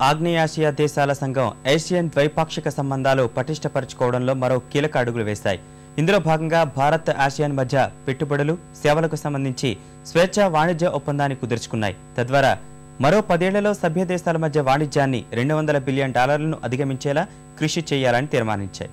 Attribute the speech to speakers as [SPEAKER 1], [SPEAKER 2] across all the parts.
[SPEAKER 1] ఆగ్నేయాసియా దేశాల సంఘం ఏషియన్ ద్వైపాక్షిక సంబంధాలు పటిష్టపరచుకోవడంలో మరో కీలక అడుగులు వేశాయి. ఇందులో భాగంగా భారత్ ఆసియాన్ మధ్య పెట్టుబడులు, సేవలకు సంబంధించి స్వేచ్ఛా వాణిజ్య ఒప్పందాన్ని కుదుర్చుకున్నాయి. తద్వారా మరో 10 ఏళ్లలో సభ్య దేశాల మధ్య వాణిజ్యాన్ని $200 బిలియన్ అధిగమించేలా కృషి చేయాలని తీర్మానించాయి.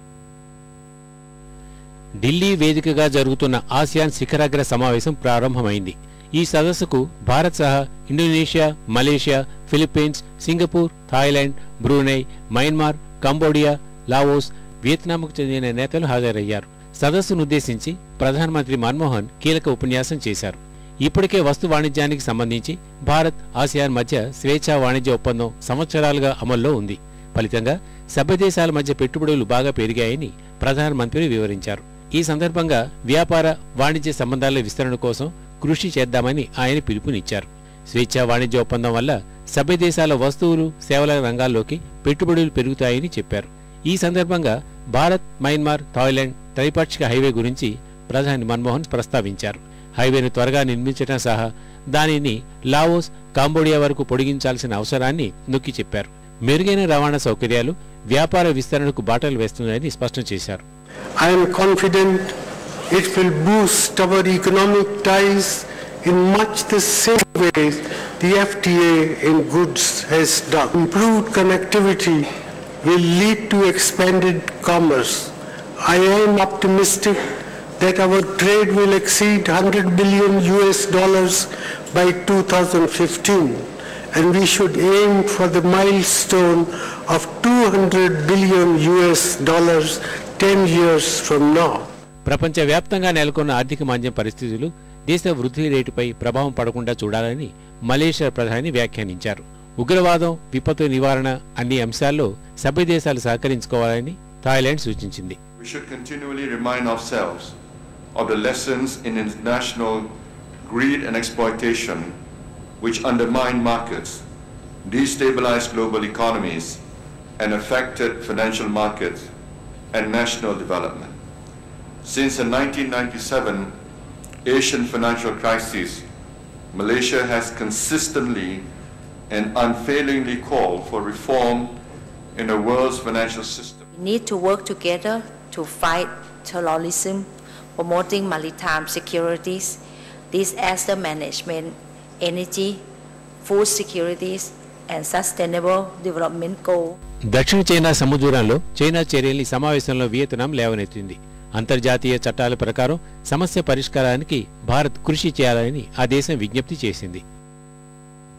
[SPEAKER 2] ఢిల్లీ వేదికగా జరుగుతున్న ఆసియాన్ శిఖరాగ్ర సమావేశం ప్రారంభమైంది. ఈ సదస్సుకు భారత్ సహా Indonesia, Malaysia, Philippines, Singapore, Thailand, Brunei, Myanmar, Cambodia, Laos, వియత్నాంకు చెందిన నేతలు హాజరయ్యారు. సదస్సునుద్దేశించి ప్రధానమంత్రి మన్మోహన్ కీలక ఉపన్యాసం చేశారు. ఇప్పటికే వస్తు వాణిజ్యానికి సంబంధించి భారత్ ఆసియాన్ మధ్య స్వేచ్ఛా వాణిజ్య ఒప్పందం సంవత్సరాలుగా అమల్లో ఉంది. ఫలితంగా సభ్య దేశాల మధ్య పెట్టుబడులు బాగా పెరిగాయని ప్రధానమంత్రి వివరించారు. ఈ సందర్భంగా వ్యాపార, వాణిజ్య సంబంధాల విస్తరణ కోసం కృషి చేద్దామని ఆయన పిలుపునిచ్చారు. స్వేచ్ఛా వాణిజ్య ఒప్పందం వల్ల సభ్య దేశాల వస్తువులు, సేవల రంగాల్లోకి పెట్టుబడులు పెరుగుతాయని చెప్పారు. ఈ సందర్భంగా భారత్, మయన్మార్, థాయిలాండ్ త్రైపాక్షిక హైవే గురించి ప్రధాని మన్మోహన్ ప్రస్తావించారు. హైవేను త్వరగా నిర్మించడం సహా దానిని లావోస్, కాంబోడియా వరకు పొడిగించాల్సిన అవసరాన్ని నొక్కి చెప్పారు. మెరుగైన రవాణా సౌకర్యాలు వ్యాపార విస్తరణకు బాటలు వేస్తున్నాయని స్పష్టం చేశారు.
[SPEAKER 3] I am confident it will boost our economic ties in much the same way the FTA in goods has done. Improved connectivity will lead to expanded commerce. I am optimistic that our trade will exceed $100 billion by 2015, and we should aim for the milestone of $200 billion 10 years from now.
[SPEAKER 2] ప్రపంచవ్యాప్తంగా నెలకొన్న ఆర్థిక మాంద్యం పరిస్థితులు దేశ వృద్ధి రేటుపై ప్రభావం పడకుండా చూడాలని మలేషియా ప్రధాని వ్యాఖ్యానించారు. ఉగ్రవాదం, విపత్తు నివారణ అన్ని అంశాల్లో సభ్య దేశాలు సహకరించుకోవాలని థాయిలాండ్ సూచించింది.
[SPEAKER 4] We should continually remind ourselves of the lessons in international greed and exploitation which undermine markets, destabilize global economies, and affected financial markets and national development. Since the 1997 Asian financial crisis, Malaysia has consistently and unfailingly called for reform in the world's financial system.
[SPEAKER 5] We need to work together to fight terrorism, promoting maritime securities, disaster management, energy, food securities, and sustainable development goals.
[SPEAKER 2] దక్షిణ China సముద్రంలో China చర్యల్ని సమావేశంలో Vietnam లేవనెత్తింది. అంతర్జాతీయ చట్టాల ప్రకారం సమస్య పరిష్కారానికి భారత్ కృషి చేయాలని ఆ దేశం విజ్ఞప్తి చేసింది.